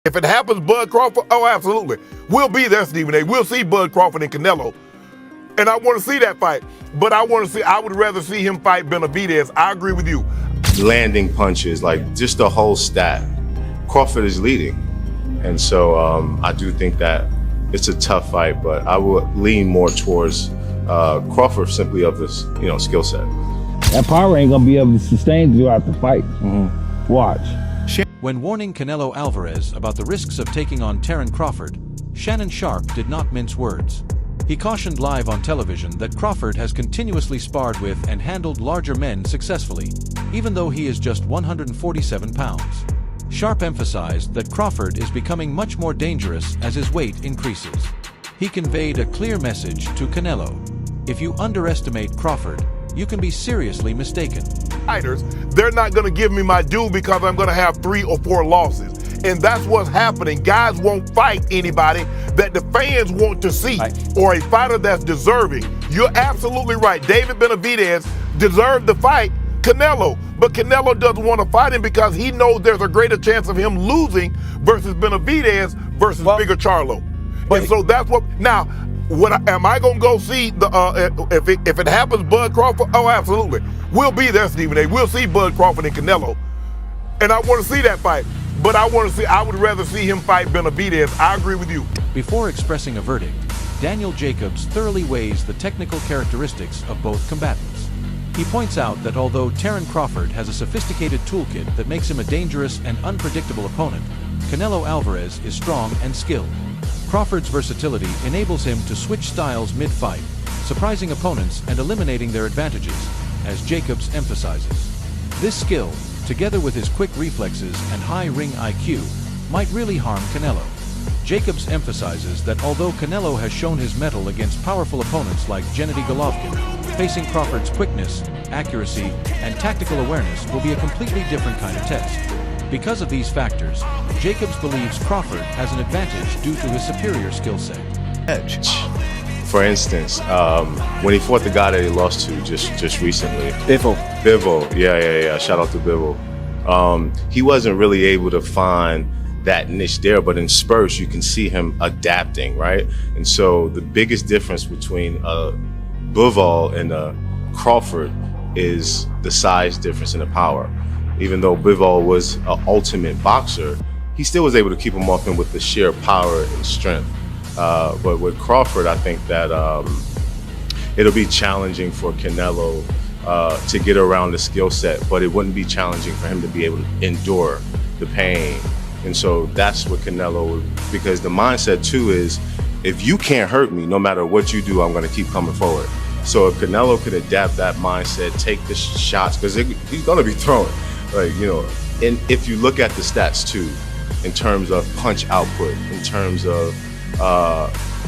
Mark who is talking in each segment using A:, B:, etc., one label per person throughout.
A: If it happens, Bud Crawford, oh, absolutely. We'll be there, Stephen A. We'll see Bud Crawford and Canelo. And I want to see that fight. But I would rather see him fight Benavidez. I agree with you.
B: Landing punches, like just the whole stat. Crawford is leading. And so I do think that it's a tough fight, but I would lean more towards Crawford simply of this, skill set.
C: That power ain't gonna be able to sustain throughout the fight. Watch.
D: When warning Canelo Alvarez about the risks of taking on Terence Crawford, Shannon Sharpe did not mince words. He cautioned live on television that Crawford has continuously sparred with and handled larger men successfully, even though he is just 147 pounds. Sharpe emphasized that Crawford is becoming much more dangerous as his weight increases. He conveyed a clear message to Canelo. If you underestimate Crawford, you can be seriously mistaken.
A: Fighters, they're not going to give me my due because I'm going to have 3 or 4 losses. And that's what's happening. Guys won't fight anybody that the fans want to see or a fighter that's deserving. You're absolutely right. David Benavidez deserved the fight Canelo, but Canelo doesn't want to fight him because he knows there's a greater chance of him losing versus Benavidez versus Bigger Charlo. And so that's what, now, am I gonna go see the if it happens, Bud Crawford? Oh, absolutely. We'll be there, Stephen A. We'll see Bud Crawford and Canelo, and I want to see that fight. But I would rather see him fight Benavidez. I agree with you.
D: Before expressing a verdict, Daniel Jacobs thoroughly weighs the technical characteristics of both combatants. He points out that although Terence Crawford has a sophisticated toolkit that makes him a dangerous and unpredictable opponent, Canelo Alvarez is strong and skilled. Crawford's versatility enables him to switch styles mid-fight, surprising opponents and eliminating their advantages, as Jacobs emphasizes. This skill, together with his quick reflexes and high ring IQ, might really harm Canelo. Jacobs emphasizes that although Canelo has shown his mettle against powerful opponents like Gennady Golovkin, facing Crawford's quickness, accuracy, and tactical awareness will be a completely different kind of test. Because of these factors, Jacobs believes Crawford has an advantage due to his superior skill set.
B: Edge. For instance, when he fought the guy that he lost to just recently. Bivol, yeah. Shout out to Bivol. He wasn't really able to find that niche there, but in spurts you can see him adapting, right? And so the biggest difference between Bivol and Crawford is the size difference and the power. Even though Bivol was an ultimate boxer, he still was able to keep him off him with the sheer power and strength. But with Crawford, I think that it'll be challenging for Canelo to get around the skill set, but it wouldn't be challenging for him to be able to endure the pain. And so that's what Canelo, because the mindset too is, if you can't hurt me, no matter what you do, I'm gonna keep coming forward. So if Canelo could adapt that mindset, take the shots, because he's gonna be throwing, and if you look at the stats too, in terms of punch output, in terms of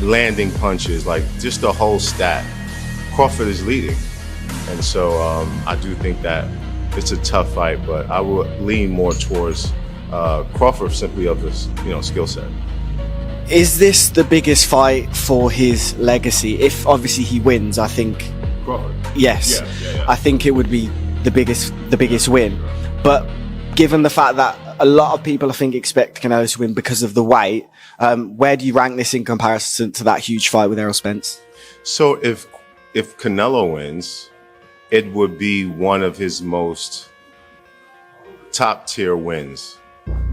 B: landing punches, like just the whole stat, Crawford is leading. And so I do think that it's a tough fight, but I would lean more towards Crawford simply of this, skill set.
E: Is this the biggest fight for his legacy? If obviously he wins, I think
B: Crawford.
E: Yes.
B: Yeah.
E: I think it would be the biggest win. But given the fact that a lot of people, I think, expect Canelo to win because of the weight, where do you rank this in comparison to that huge fight with Errol Spence?
B: So if Canelo wins, it would be one of his most top tier wins,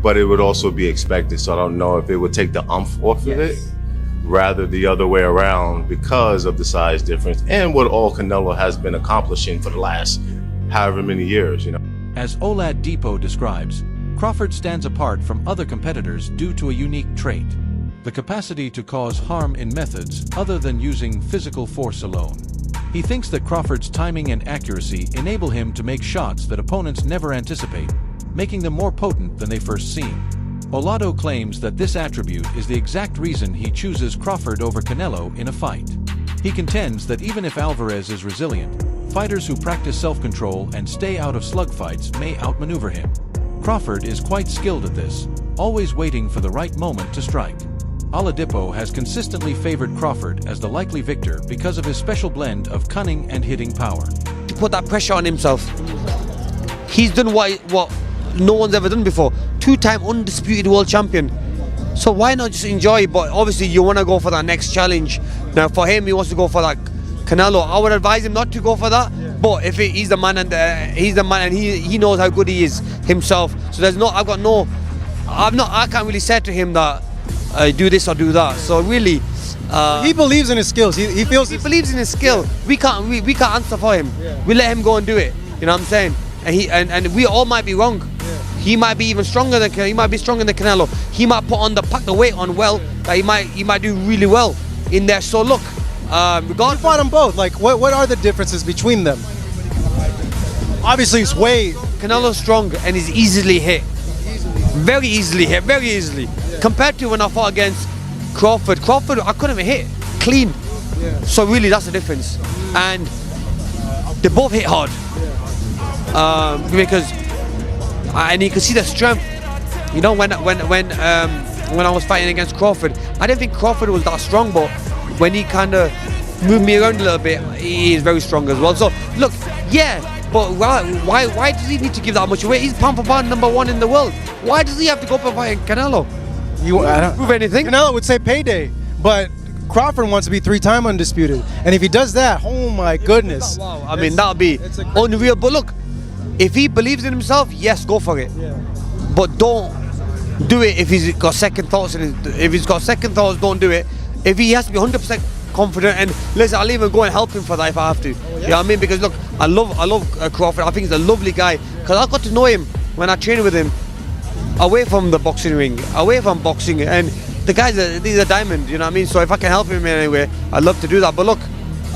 B: but it would also be expected. So I don't know if it would take the umph off of it, rather the other way around, because of the size difference and what all Canelo has been accomplishing for the last however many years,
D: As Oladipo describes, Crawford stands apart from other competitors due to a unique trait: the capacity to cause harm in methods other than using physical force alone. He thinks that Crawford's timing and accuracy enable him to make shots that opponents never anticipate, making them more potent than they first seem. Olado claims that this attribute is the exact reason he chooses Crawford over Canelo in a fight. He contends that even if Alvarez is resilient, fighters who practice self-control and stay out of slugfights may outmaneuver him. Crawford is quite skilled at this, always waiting for the right moment to strike. Oladipo has consistently favored Crawford as the likely victor because of his special blend of cunning and hitting power.
F: To put that pressure on himself, he's done what no one's ever done before. Two-time undisputed world champion. So why not just enjoy? But obviously you want to go for that next challenge. Now for him, he wants to go for that Canelo. I would advise him not to go for that. Yeah. But if he's the man and he knows how good he is himself. So there's no, I can't really say to him that do this or do that. So really,
G: he believes in his skills. He feels
F: he believes in his skill. We can't answer for him. Yeah. We let him go and do it. You know what I'm saying? And we all might be wrong. Yeah. He might be even stronger than Canelo. He might pack the weight on well. That he might do really well in there. So look,
G: you fought them both. Like what are the differences between them? Obviously, it's weight.
F: Canelo's strong and is easily hit. Very easily hit. Very easily. Yeah. Compared to when I fought against Crawford, I couldn't even hit clean. Yeah. So really, that's the difference. And they both hit hard. Because and you can see the strength. You know, when I was fighting against Crawford, I didn't think Crawford was that strong, but when he kind of moved me around a little bit, he is very strong as well. So look, yeah, but why does he need to give that much weight? He's pound for pound #1 in the world. Why does he have to go for fighting Canelo?
G: I don't
F: prove anything.
G: Canelo would say payday, but Crawford wants to be 3-time undisputed, and if he does that, oh my goodness!
F: Wow, I mean that would be unreal. But look, if he believes in himself, yes, go for it. Yeah. But don't do it if he's got second thoughts. If he's got second thoughts, don't do it. If he has to be 100% confident, and listen, I'll even go and help him for that if I have to. Oh, yeah. You know what I mean? Because look, I love Crawford. I think he's a lovely guy. Because I got to know him when I trained with him, away from the boxing ring, away from boxing, and the guy's he's a diamond. You know what I mean? So if I can help him in any way, I'd love to do that. But look,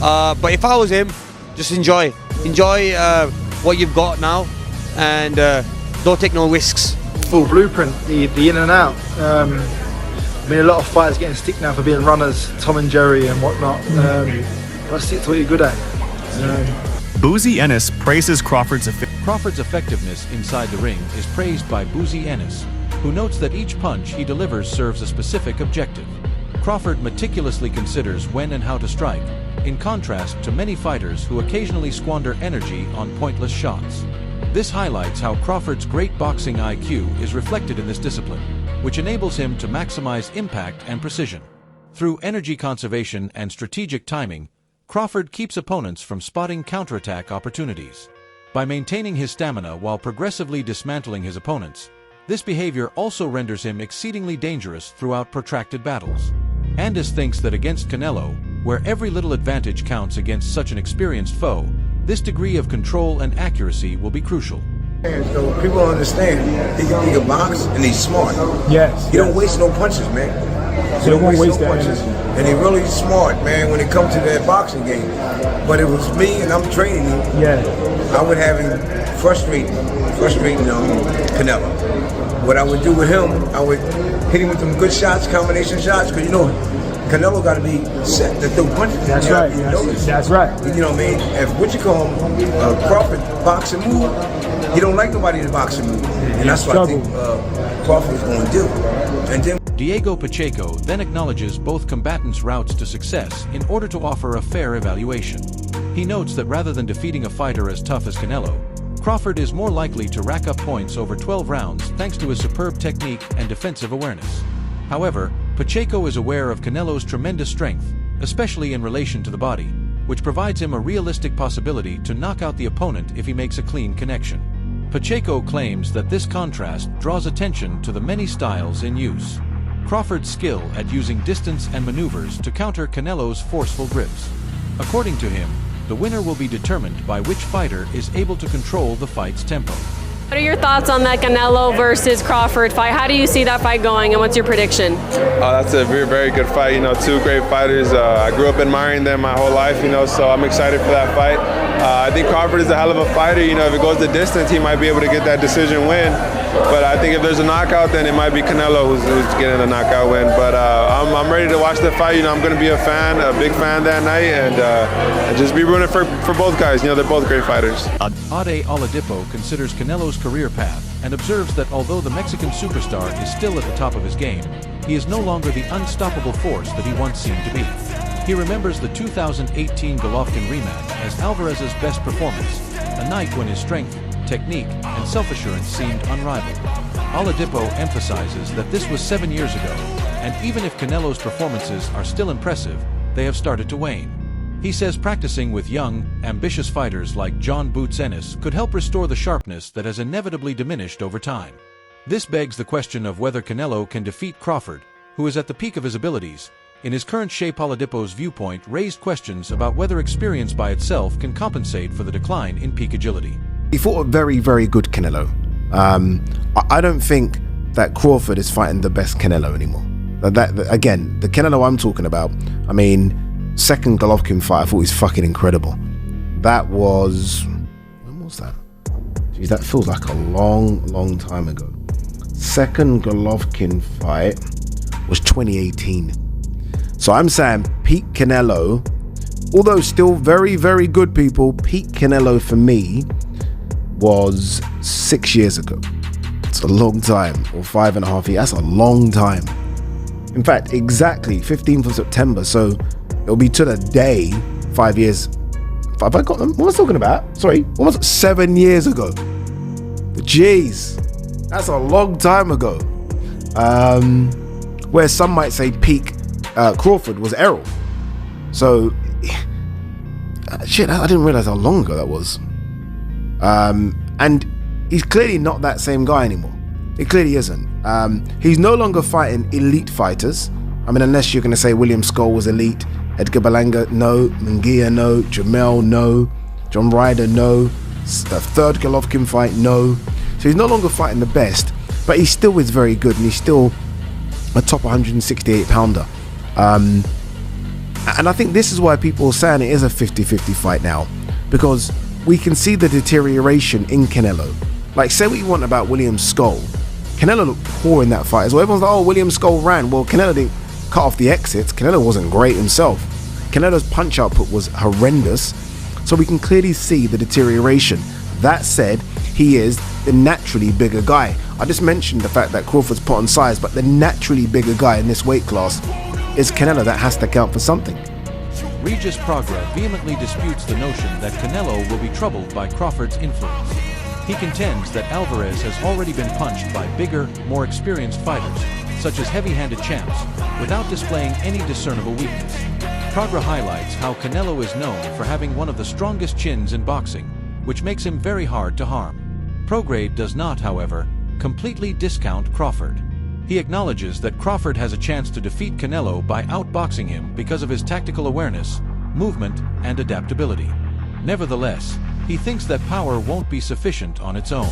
F: but if I was him, just enjoy what you've got now, and don't take no risks.
H: Full blueprint, the in and out. I mean, a lot of fighters getting stick now for being runners, Tom and Jerry and whatnot. But stick to what you're good at.
I: Boozy Ennis praises Crawford's
D: effectiveness inside the ring is praised by Boozy Ennis, who notes that each punch he delivers serves a specific objective. Crawford meticulously considers when and how to strike, in contrast to many fighters who occasionally squander energy on pointless shots. This highlights how Crawford's great boxing IQ is reflected in this discipline, which enables him to maximize impact and precision. Through energy conservation and strategic timing, Crawford keeps opponents from spotting counterattack opportunities. By maintaining his stamina while progressively dismantling his opponents, this behavior also renders him exceedingly dangerous throughout protracted battles. Andis thinks that against Canelo, where every little advantage counts against such an experienced foe, this degree of control and accuracy will be crucial.
J: So people don't understand. He can box and he's smart.
K: Yes.
J: He don't waste no punches, man. He don't waste no punches. And he's really smart, man, when it comes to that boxing game. But it was me and I'm training him.
K: Yeah.
J: I would have him frustrating Canelo. What I would do with him, I would hit him with some good shots, combination shots, because you know, Canelo got to be set to throw punches.
K: That's right. That's right.
J: You know what I mean? If Crawford boxing move, he don't like nobody to boxing move, and that's what I think Crawford's going to do. And then
D: Diego Pacheco then acknowledges both combatants' routes to success in order to offer a fair evaluation. He notes that rather than defeating a fighter as tough as Canelo, Crawford is more likely to rack up points over 12 rounds thanks to his superb technique and defensive awareness. However, Pacheco is aware of Canelo's tremendous strength, especially in relation to the body, which provides him a realistic possibility to knock out the opponent if he makes a clean connection. Pacheco claims that this contrast draws attention to the many styles in use. Crawford's skill at using distance and maneuvers to counter Canelo's forceful grips. According to him, the winner will be determined by which fighter is able to control the fight's tempo.
L: What are your thoughts on that Canelo versus Crawford fight? How do you see that fight going, and what's your prediction?
M: That's a very, very good fight. You know, two great fighters. I grew up admiring them my whole life, you know, so I'm excited for that fight. I think Crawford is a hell of a fighter. You know, if it goes the distance, he might be able to get that decision win. But I think if there's a knockout, then it might be Canelo who's getting a knockout win. But I'm ready to watch the fight. You know, I'm going to be a big fan that night, and just be rooting for both guys. You know, they're both great fighters.
D: Ade Oladipo considers Canelo's career path and observes that although the Mexican superstar is still at the top of his game, he is no longer the unstoppable force that he once seemed to be. He remembers the 2018 Golovkin rematch as Alvarez's best performance, a night when his strength, technique, and self-assurance seemed unrivaled. Oladipo emphasizes that this was 7 years ago, and even if Canelo's performances are still impressive, they have started to wane. He says practicing with young, ambitious fighters like John Boots Ennis could help restore the sharpness that has inevitably diminished over time. This begs the question of whether Canelo can defeat Crawford, who is at the peak of his abilities. In his current shape, Oladipo's viewpoint raised questions about whether experience by itself can compensate for the decline in peak agility.
N: He fought a very, very good Canelo. I don't think that Crawford is fighting the best Canelo anymore. Again, the Canelo I'm talking about, I mean, second Golovkin fight, I thought was fucking incredible. That was, when was that? Jeez, that feels like a long time ago. Second Golovkin fight was 2018. So I'm saying peak Canelo, although still very, very good, people, peak Canelo for me was 6 years ago. It's a long time, or 5.5 years. That's a long time. In fact, exactly 15th of September. So it'll be to the day 5 years. Have I got them? What was I talking about? Sorry, almost 7 years ago. Jeez, that's a long time ago. Where some might say peak Crawford was Errol. So, shit, I didn't realize how long ago that was. And he's clearly not that same guy anymore. He clearly isn't. He's no longer fighting elite fighters. I mean, unless you're going to say William Skull was elite, Edgar Berlanga, no, Munguia, no, Jamel, no, John Ryder, no, the third Golovkin fight, no. So he's no longer fighting the best, but he still is very good, and he's still a top 168 pounder. And I think this is why people are saying it is a 50-50 fight now, because we can see the deterioration in Canelo. Like, say what you want about William Skull, Canelo looked poor in that fight as well. Everyone's like, oh, William Skull ran. Well, Canelo didn't cut off the exits. Canelo wasn't great himself. Canelo's punch output was horrendous. So we can clearly see the deterioration. That said, he is the naturally bigger guy. I just mentioned the fact that Crawford's put on size, but the naturally bigger guy in this weight class is Canelo. That has to count for something.
D: Regis Pragra vehemently disputes the notion that Canelo will be troubled by Crawford's influence. He contends that Alvarez has already been punched by bigger, more experienced fighters, such as heavy-handed champs, without displaying any discernible weakness. Pragra highlights how Canelo is known for having one of the strongest chins in boxing, which makes him very hard to harm. Prograde does not, however, completely discount Crawford. He acknowledges that Crawford has a chance to defeat Canelo by outboxing him because of his tactical awareness, movement, and adaptability. Nevertheless, he thinks that power won't be sufficient on its own.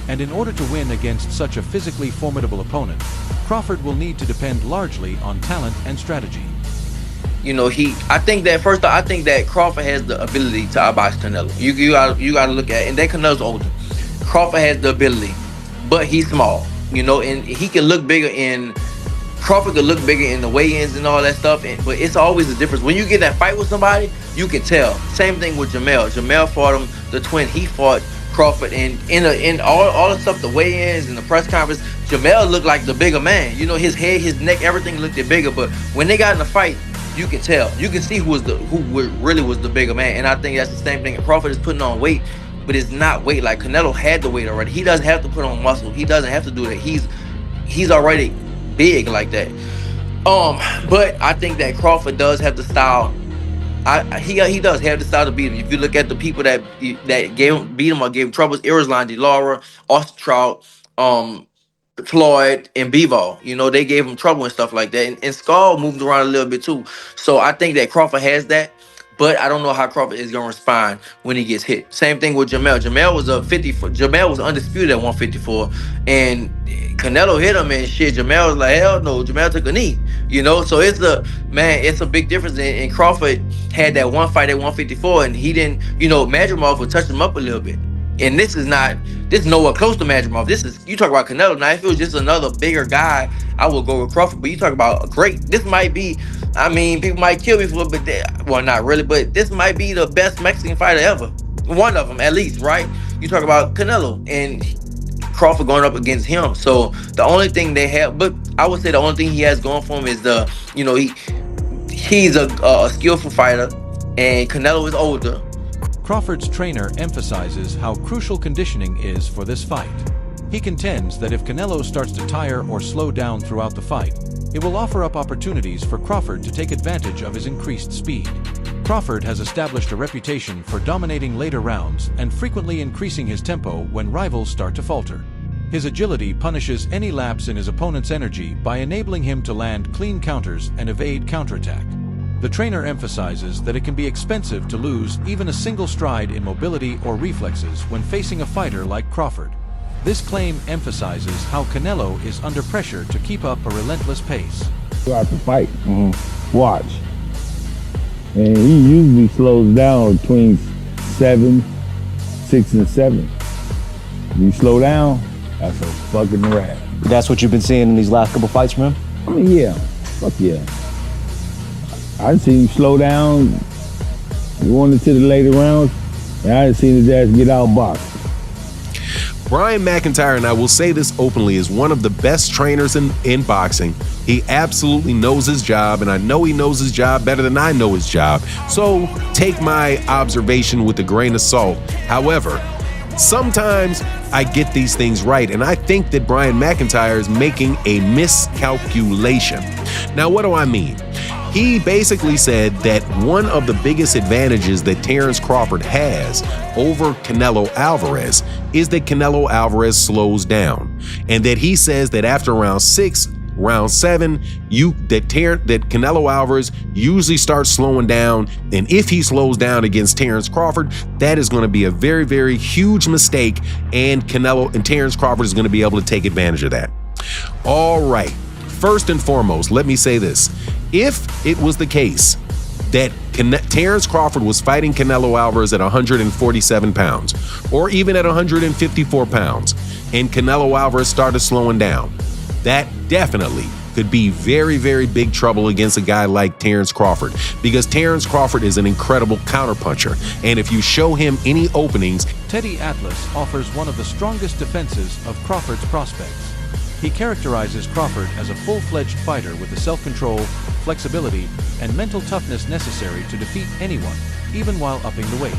D: And in order to win against such a physically formidable opponent, Crawford will need to depend largely on talent and strategy.
O: You know, I think that Crawford has the ability to outbox Canelo. You gotta look at it. And that Canelo's older. Crawford has the ability, but he's small. You know, and he can look bigger Crawford could look bigger in the weigh-ins and all that stuff, but it's always a difference. When you get that fight with somebody, you can tell. Same thing with Jamel. Jamel fought him, the twin, he fought Crawford, and in all the stuff, the weigh-ins and the press conference, Jamel looked like the bigger man. You know, his head, his neck, everything looked bigger, but when they got in the fight, you can tell. You can see who really was the bigger man, and I think that's the same thing. Crawford is putting on weight, but it's not weight. Like Canelo had the weight already. He doesn't have to put on muscle. He doesn't have to do that. He's already big like that. But I think that Crawford does have the style. He does have the style to beat him. If you look at the people that beat him or gave him troubles, Irislan, De Lara, Austin Trout, Floyd, and Bivol, you know, they gave him trouble and stuff like that. And Skull moved around a little bit too. So I think that Crawford has that. But I don't know how Crawford is gonna respond when he gets hit. Same thing with Jamel. Jamel was Jamel was undisputed at 154, and Canelo hit him and shit. Jamel was like, hell no. Jamel took a knee. You know, so it's a big difference. And Crawford had that one fight at 154, and he didn't. You know, Madrimov would touch him up a little bit. And this is nowhere close to Madrimov. You talk about Canelo. Now, if it was just another bigger guy, I would go with Crawford. But you talk about a great. This might be. I mean, people might kill me for it, but well, not really. But this might be the best Mexican fighter ever. One of them, at least, right? You talk about Canelo and Crawford going up against him. So the only thing they have, but I would say the only thing he has going for him is he's a skillful fighter, and Canelo is older.
D: Crawford's trainer emphasizes how crucial conditioning is for this fight. He contends that if Canelo starts to tire or slow down throughout the fight, it will offer up opportunities for Crawford to take advantage of his increased speed. Crawford has established a reputation for dominating later rounds and frequently increasing his tempo when rivals start to falter. His agility punishes any lapse in his opponent's energy by enabling him to land clean counters and evade counterattack. The trainer emphasizes that it can be expensive to lose even a single stride in mobility or reflexes when facing a fighter like Crawford. This claim emphasizes how Canelo is under pressure to keep up a relentless pace.
C: Throughout the fight, watch. And he usually slows down between 6 and 7. If you slow down, that's a fucking wrap.
P: That's what you've been seeing in these last couple fights from him?
C: I mean, yeah. Fuck yeah. I seen him slow down, going into the later rounds, and I seen his ass get outboxed.
Q: Brian McIntyre, and I will say this openly, is one of the best trainers in boxing. He absolutely knows his job, and I know he knows his job better than I know his job. So take my observation with a grain of salt. However, sometimes I get these things right, and I think that Brian McIntyre is making a miscalculation. Now, what do I mean? He basically said that one of the biggest advantages that Terence Crawford has over Canelo Alvarez is that Canelo Alvarez slows down, and that he says that after round 6, round 7, that Canelo Alvarez usually starts slowing down, and if he slows down against Terence Crawford, that is going to be a very, very huge mistake, and Terence Crawford is going to be able to take advantage of that. All right. First and foremost, let me say this. If it was the case that Terence Crawford was fighting Canelo Alvarez at 147 pounds, or even at 154 pounds, and Canelo Alvarez started slowing down, that definitely could be very, very big trouble against a guy like Terence Crawford, because Terence Crawford is an incredible counterpuncher, and if you show him any openings...
D: Teddy Atlas offers one of the strongest defenses of Crawford's prospects. He characterizes Crawford as a full-fledged fighter with the self-control, flexibility, and mental toughness necessary to defeat anyone, even while upping the weight.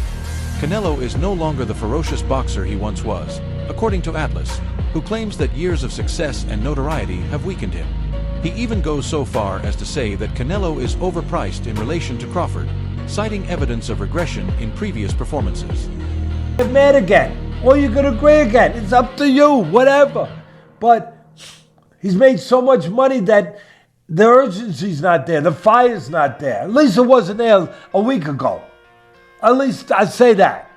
D: Canelo is no longer the ferocious boxer he once was, according to Atlas, who claims that years of success and notoriety have weakened him. He even goes so far as to say that Canelo is overpriced in relation to Crawford, citing evidence of regression in previous performances.
R: Get mad again, or you could agree again. It's up to you, whatever. But he's made so much money that the urgency's not there, the fire's not there. At least it wasn't there a week ago. At least I say that.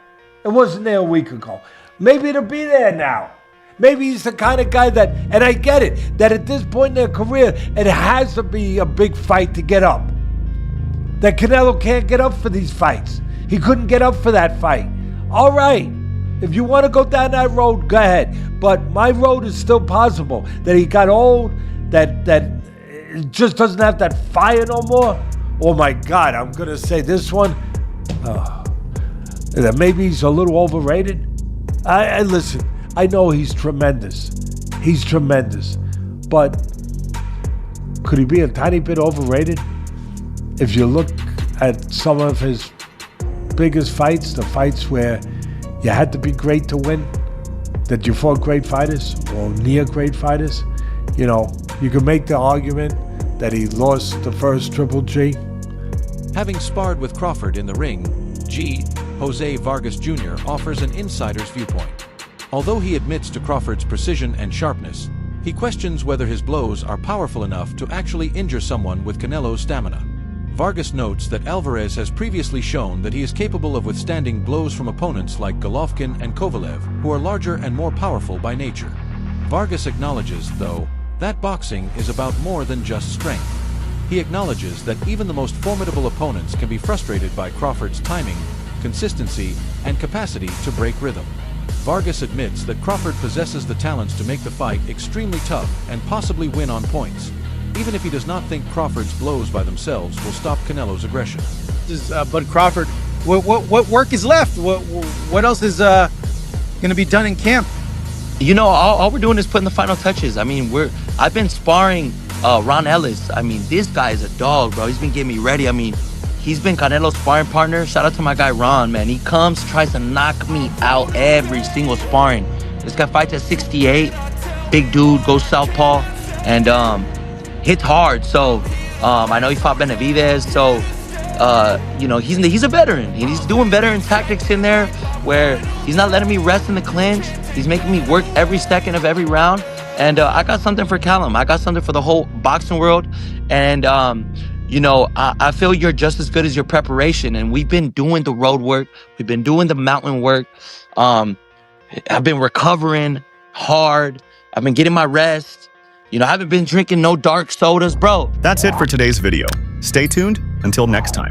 R: It wasn't there a week ago. Maybe it'll be there now. Maybe he's the kind of guy that, and I get it, that at this point in their career, it has to be a big fight to get up. That Canelo can't get up for these fights. He couldn't get up for that fight. All right. If you want to go down that road, go ahead. But my road is still possible. That he got old, that it just doesn't have that fire no more. Oh my God, I'm going to say this one. That maybe he's a little overrated. I listen, I know he's tremendous. He's tremendous. But could he be a tiny bit overrated? If you look at some of his biggest fights, the fights where you had to be great to win, that you fought great fighters or near great fighters. You know, you can make the argument that he lost the first Triple G.
D: Having sparred with Crawford in the ring, Jose Vargas Jr. offers an insider's viewpoint. Although he admits to Crawford's precision and sharpness, he questions whether his blows are powerful enough to actually injure someone with Canelo's stamina. Vargas notes that Alvarez has previously shown that he is capable of withstanding blows from opponents like Golovkin and Kovalev, who are larger and more powerful by nature. Vargas acknowledges, though, that boxing is about more than just strength. He acknowledges that even the most formidable opponents can be frustrated by Crawford's timing, consistency, and capacity to break rhythm. Vargas admits that Crawford possesses the talents to make the fight extremely tough and possibly win on points, even if he does not think Crawford's blows by themselves will stop Canelo's aggression.
S: But Crawford, what work is left? What else is going to be done in camp?
O: You know, all we're doing is putting the final touches. I mean, I've been sparring Ron Ellis. I mean, this guy is a dog, bro. He's been getting me ready. I mean, he's been Canelo's sparring partner. Shout out to my guy Ron, man. He comes, tries to knock me out every single sparring.
T: This guy fights at 68. Big dude, goes southpaw, and hits hard. So I know he fought Benavidez. So you know, he's a veteran. And he's doing veteran tactics in there where he's not letting me rest in the clinch. He's making me work every second of every round. And I got something for Callum. I got something for the whole boxing world. And you know, I feel you're just as good as your preparation. And we've been doing the road work. We've been doing the mountain work. I've been recovering hard. I've been getting my rest. You know, I haven't been drinking no dark sodas, bro.
I: That's it for today's video. Stay tuned until next time.